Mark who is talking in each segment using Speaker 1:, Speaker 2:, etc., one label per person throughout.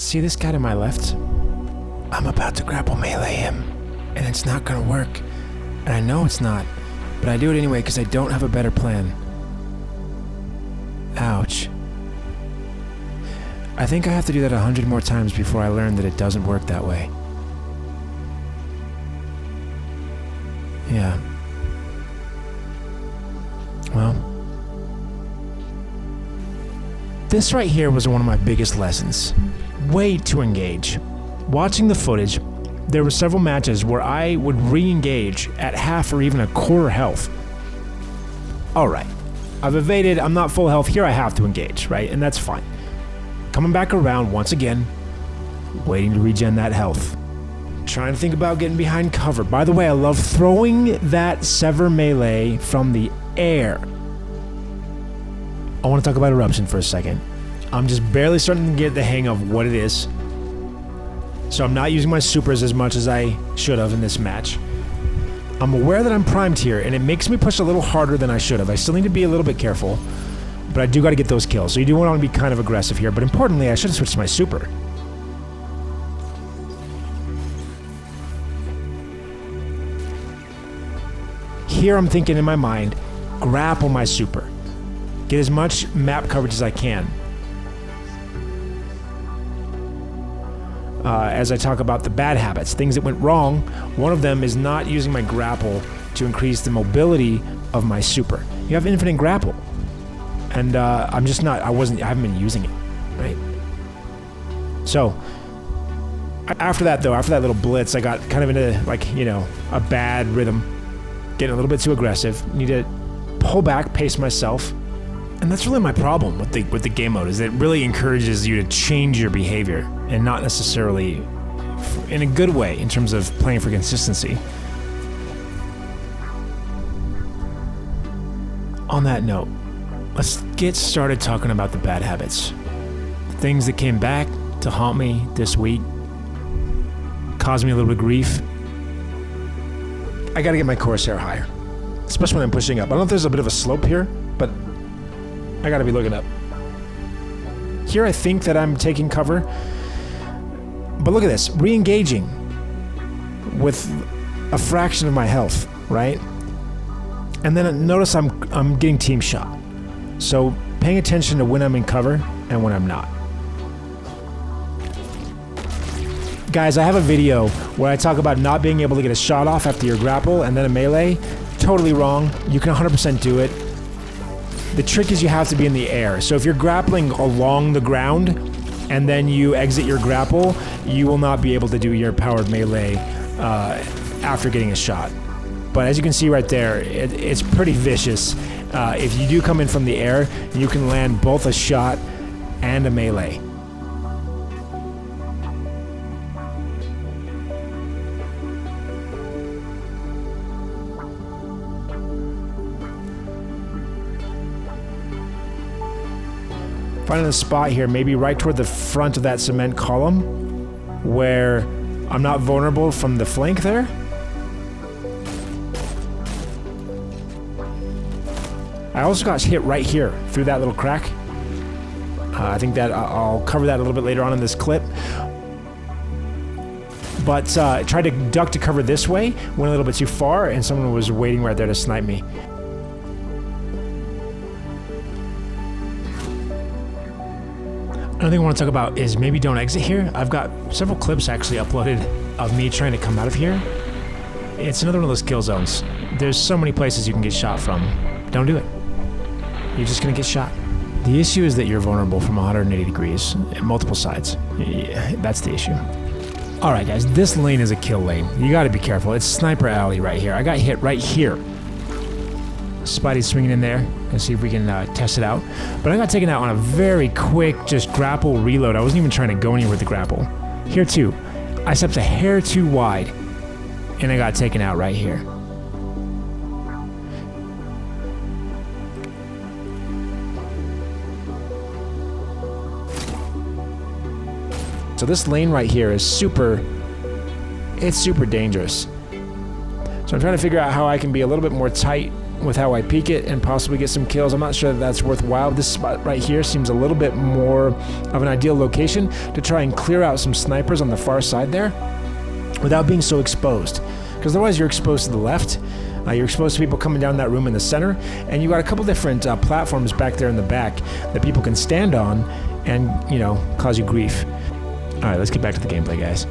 Speaker 1: See this guy to my left? I'm about to grapple melee him, and it's not gonna work. And I know it's not, but I do it anyway because I don't have a better plan. Ouch. I think I have to do that 100 more times before I learn that it doesn't work that way. Yeah. Well, this right here was one of my biggest lessons. Way to engage. Watching the footage, there were several matches where I would re-engage at half or even a quarter health. Alright, I've evaded, I'm not full health, here I have to engage, right? And that's fine. Coming back around once again, waiting to regen that health. Trying to think about getting behind cover. By the way, I love throwing that sever melee from the air. I want to talk about Eruption for a second. I'm just barely starting to get the hang of what it is. So I'm not using my supers as much as I should have in this match. I'm aware that I'm primed here, and it makes me push a little harder than I should have. I still need to be a little bit careful, but I do got to get those kills. So you do want to be kind of aggressive here, but importantly, I should have switched to my super. Here I'm thinking in my mind, grapple my super. Get as much map coverage as I can. As I talk about the bad habits, things that went wrong, one of them is not using my grapple to increase the mobility of my super. You have infinite grapple. And I'm just not, I haven't been using it, right? So, after that though, after that little blitz, I got kind of into like, you know, a bad rhythm. Getting a little bit too aggressive. Need to pull back, pace myself. And that's really my problem with the game mode, is it really encourages you to change your behavior and not necessarily in a good way in terms of playing for consistency. On that note, let's get started talking about the bad habits. Things that came back to haunt me this week, caused me a little bit of grief. I gotta get my Corsair higher, especially when I'm pushing up. I don't know if there's a bit of a slope here, but I gotta be looking up. Here I think that I'm taking cover, but look at this, re-engaging with a fraction of my health, right? And then notice I'm getting team shot. So paying attention to when I'm in cover and when I'm not. Guys, I have a video where I talk about not being able to get a shot off after your grapple and then a melee. Totally wrong. You can 100% do it. The trick is you have to be in the air. So if you're grappling along the ground and then you exit your grapple, you will not be able to do your powered melee after getting a shot. But as you can see right there, it's pretty vicious. If you do come in from the air, you can land both a shot and a melee. Finding a spot here, maybe right toward the front of that cement column, where I'm not vulnerable from the flank there. I also got hit right here through that little crack. I think that I'll cover that a little bit later on in this clip. But tried to duck to cover this way, went a little bit too far, and someone was waiting right there to snipe me. Another thing I want to talk about is maybe don't exit here. I've got several clips actually uploaded of me trying to come out of here. It's another one of those kill zones. There's so many places you can get shot from. Don't do it. You're just gonna get shot. The issue is that you're vulnerable from 180 degrees at multiple sides. Yeah, that's the issue. Alright guys, this lane is a kill lane. You gotta be careful. It's Sniper Alley right here. I got hit right here. Spidey's swinging in there. Let's see if we can test it out. But I got taken out on a very quick, just grapple reload. I wasn't even trying to go anywhere with the grapple. Here too, I stepped a hair too wide, and I got taken out right here. So this lane right here is super dangerous. So I'm trying to figure out how I can be a little bit more tight with how I peek it and possibly get some kills. I'm not sure that that's worthwhile. This spot right here seems a little bit more of an ideal location to try and clear out some snipers on the far side there without being so exposed. Because otherwise you're exposed to the left, you're exposed to people coming down that room in the center, and you got a couple different platforms back there in the back that people can stand on and, you know, cause you grief. Alright, let's get back to the gameplay, guys.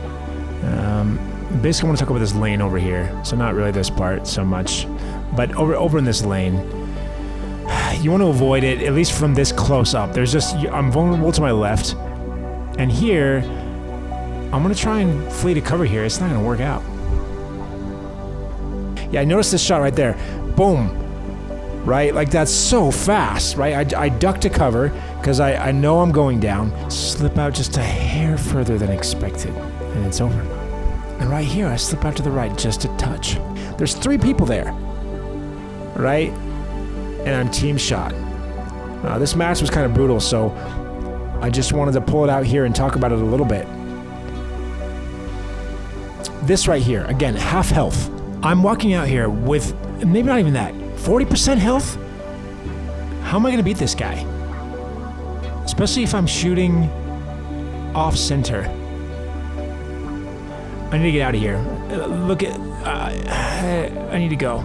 Speaker 1: Basically, I want to talk about this lane over here. So not really this part so much, but over in this lane, you want to avoid it, at least from this close up. There's just, I'm vulnerable to my left, and here, I'm going to try and flee to cover here. It's not going to work out. Yeah, I noticed this shot right there. Boom. Right? Like, that's so fast, right? I duck to cover, because I know I'm going down. Slip out just a hair further than expected, and it's over. And right here, I slip out to the right just a touch. There's 3 people there, right? And I'm team shot. This match was kind of brutal, so I just wanted to pull it out here and talk about it a little bit. This right here, again, half health. I'm walking out here with, maybe not even that, 40% health? How am I gonna beat this guy? Especially if I'm shooting off center. I need to get out of here. Look at... I need to go.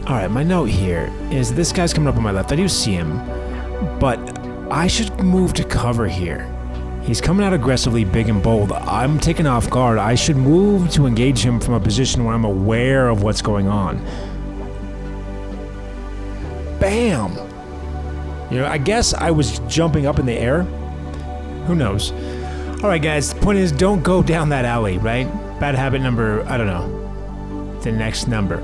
Speaker 1: Alright, my note here is this guy's coming up on my left. I do see him, but I should move to cover here. He's coming out aggressively, big and bold. I'm taken off guard. I should move to engage him from a position where I'm aware of what's going on. Bam! You know, I guess I was jumping up in the air. Who knows? Alright guys, the point is, don't go down that alley, right? Bad habit number, I don't know, the next number.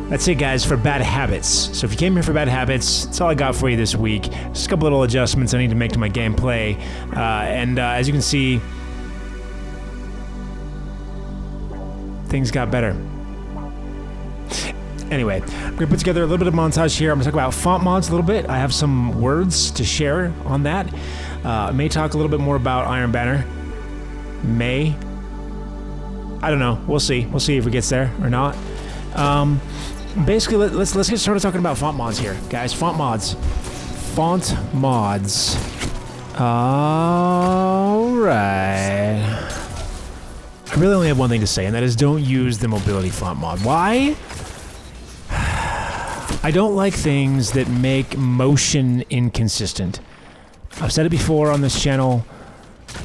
Speaker 1: That's it guys for bad habits. So if you came here for bad habits, that's all I got for you this week. Just a couple little adjustments I need to make to my gameplay. As you can see, things got better. Anyway, I'm going to put together a little bit of montage here. I'm going to talk about font mods a little bit. I have some words to share on that. I may talk a little bit more about Iron Banner. May. I don't know. We'll see. We'll see if it gets there or not. Basically, let's get started talking about font mods here, guys. Font mods. Font mods. Alright. I really only have one thing to say, and that is don't use the mobility font mod. Why? I don't like things that make motion inconsistent. I've said it before on this channel.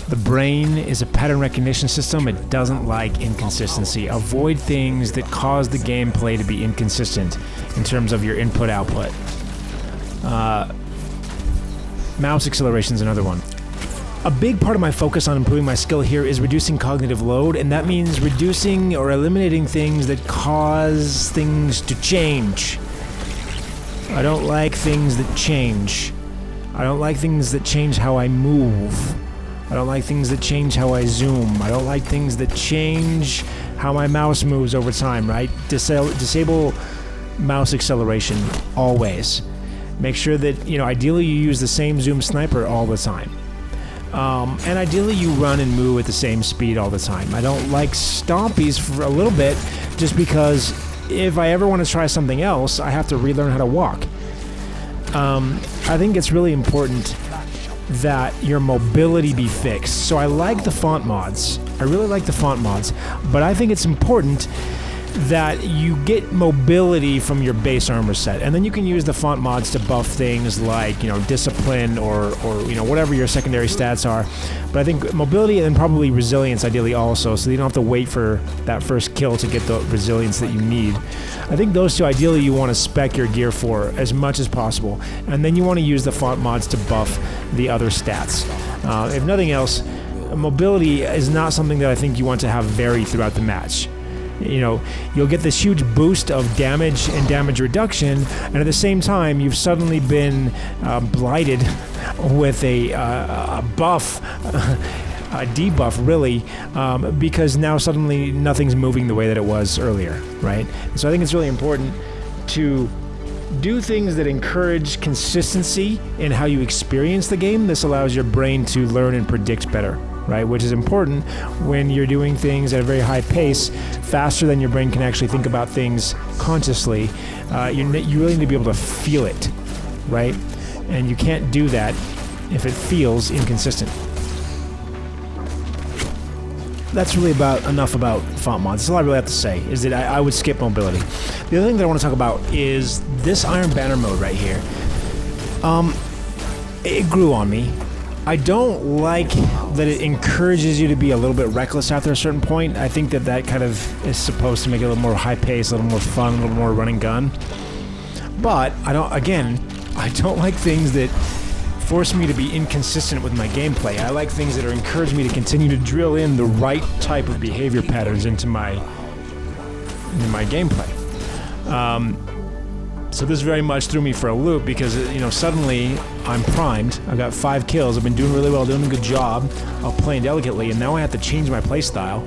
Speaker 1: The brain is a pattern recognition system. It doesn't like inconsistency. Avoid things that cause the gameplay to be inconsistent in terms of your input-output. Mouse acceleration is another one. A big part of my focus on improving my skill here is reducing cognitive load, and that means reducing or eliminating things that cause things to change. I don't like things that change. I don't like things that change how I move. I don't like things that change how I zoom. I don't like things that change how my mouse moves over time, right? Disable mouse acceleration always. Make sure that, you know, ideally you use the same zoom sniper all the time. And ideally you run and move at the same speed all the time. I don't like stompies for a little bit just because if I ever want to try something else, I have to relearn how to walk. I think it's really important that your mobility be fixed. So I like the font mods. I really like the font mods, but I think it's important that you get mobility from your base armor set, and then you can use the font mods to buff things like, you know, discipline or you know, whatever your secondary stats are. But I think mobility and probably resilience ideally also, so you don't have to wait for that first kill to get the resilience that you need. I think those two ideally you want to spec your gear for as much as possible, and then you want to use the font mods to buff the other stats. If nothing else, mobility is not something that I think you want to have vary throughout the match. You know, you'll get this huge boost of damage and damage reduction, and at the same time, you've suddenly been blighted with a buff, a debuff, really, because now suddenly nothing's moving the way that it was earlier, right? So I think it's really important to do things that encourage consistency in how you experience the game. This allows your brain to learn and predict better. right? Which is important when you're doing things at a very high pace, faster than your brain can actually think about things consciously. You really need to be able to feel it, right? And you can't do that if it feels inconsistent. That's really enough about font mods. That's all I really have to say, is that I would skip mobility. The other thing that I want to talk about is this Iron Banner mode right here. It grew on me. I don't like that it encourages you to be a little bit reckless after a certain point. I think that kind of is supposed to make it a little more high pace, a little more fun, a little more run and gun. But I don't like things that force me to be inconsistent with my gameplay. I like things that are encouraging me to continue to drill in the right type of behavior patterns into my gameplay. So this very much threw me for a loop because, suddenly I'm primed. I've got 5 kills. I've been doing really well, doing a good job of playing delicately, and now I have to change my playstyle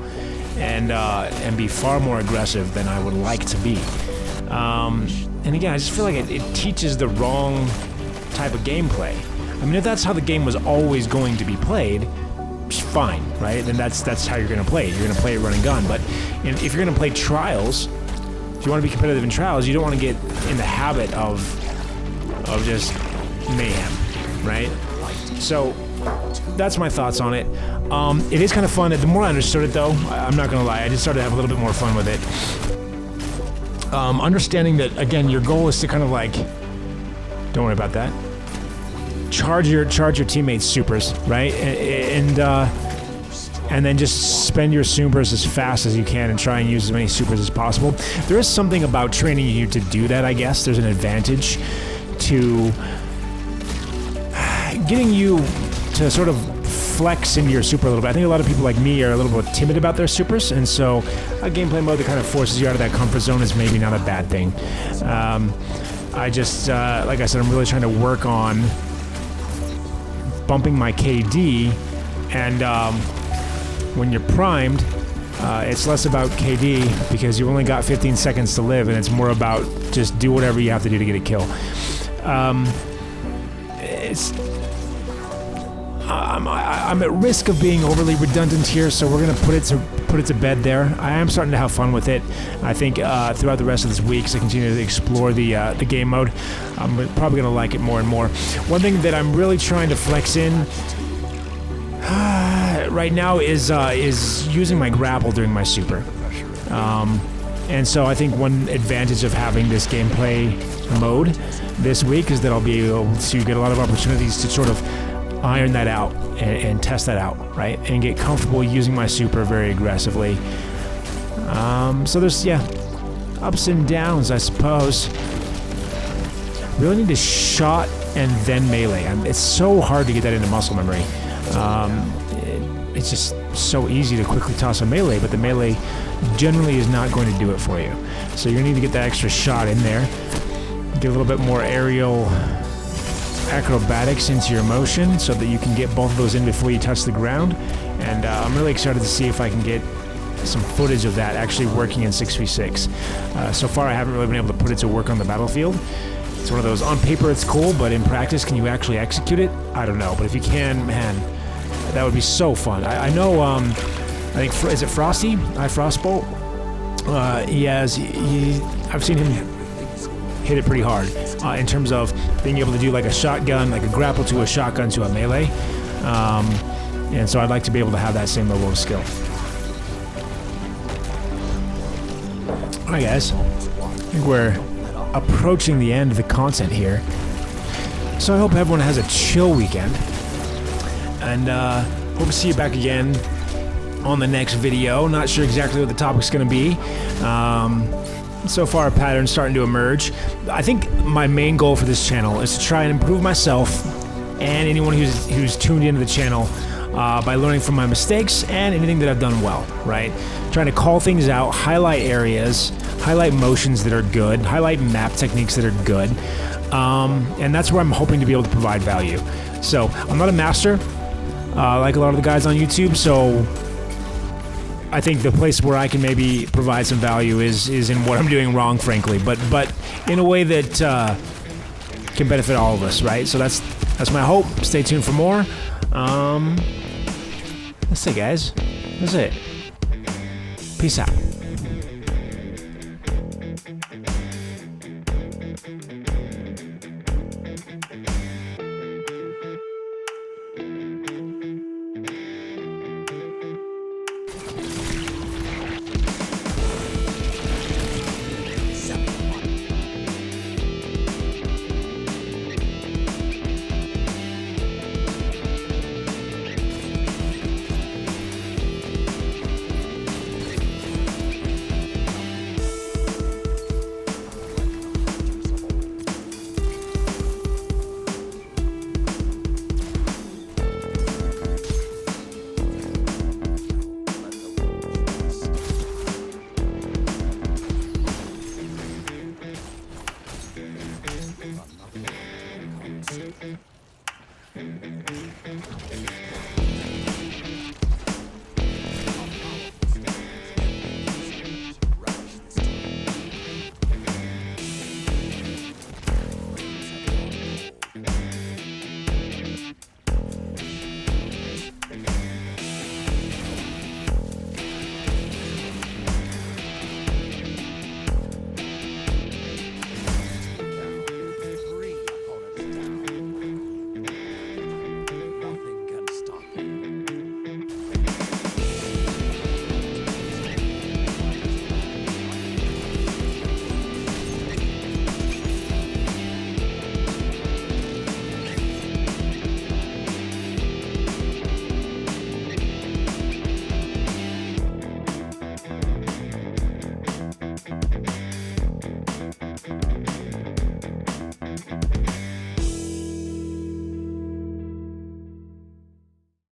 Speaker 1: and be far more aggressive than I would like to be. And again, I just feel like it teaches the wrong type of gameplay. I mean, if that's how the game was always going to be played, fine, right? Then that's how you're going to play it. You're going to play it run and gun. But if you're going to play Trials, if you want to be competitive in Trials, you don't want to get in the habit of just mayhem, right? So that's my thoughts on it. It is kind of fun. The more I understood it, though, I'm not going to lie, I just started to have a little bit more fun with it. Understanding that, again, your goal is to kind of like, don't worry about that, charge your teammates' supers, right? And then just spend your supers as fast as you can and try and use as many supers as possible. There is something about training you to do that, I guess. There's an advantage to getting you to sort of flex into your super a little bit. I think a lot of people like me are a little bit timid about their supers, and so a gameplay mode that kind of forces you out of that comfort zone is maybe not a bad thing. I just, like I said, I'm really trying to work on bumping my KD, and when you're primed, it's less about KD because you've only got 15 seconds to live, and it's more about just do whatever you have to do to get a kill. I'm at risk of being overly redundant here, so we're gonna put it to bed there. I am starting to have fun with it. I think throughout the rest of this week, as I continue to explore the game mode, I'm probably gonna like it more and more. One thing that I'm really trying to flex in right now is using my grapple during my super. And so I think one advantage of having this gameplay mode this week is that I'll be able to get a lot of opportunities to sort of iron that out and test that out, right? And get comfortable using my super very aggressively. So there's, ups and downs, I suppose. Really need to shot and then melee. It's so hard to get that into muscle memory. It's just so easy to quickly toss a melee, but the melee generally is not going to do it for you. So you need to get that extra shot in there. Get a little bit more aerial acrobatics into your motion so that you can get both of those in before you touch the ground. And I'm really excited to see if I can get some footage of that actually working in 6v6. So far I haven't really been able to put it to work on the battlefield. It's one of those, on paper it's cool, but in practice, can you actually execute it? I don't know, but if you can, man, that would be so fun. I know, I think, is it Frosty? Frostbolt? I've seen him hit it pretty hard in terms of being able to do like a shotgun, like a grapple to a shotgun to a melee. And so I'd like to be able to have that same level of skill. Alright guys, I think we're approaching the end of the content here. So I hope everyone has a chill weekend. And hope to see you back again on the next video. Not sure exactly what the topic's going to be. So far a pattern's starting to emerge. I think my main goal for this channel is to try and improve myself and anyone who's tuned into the channel by learning from my mistakes and anything that I've done well, right? Trying to call things out, highlight areas, highlight motions that are good, highlight map techniques that are good, and that's where I'm hoping to be able to provide value. So I'm not a master like a lot of the guys on YouTube, so I think the place where I can maybe provide some value is in what I'm doing wrong, frankly, but in a way that can benefit all of us, right? So that's my hope. Stay tuned for more. That's it, guys. That's it. Peace out.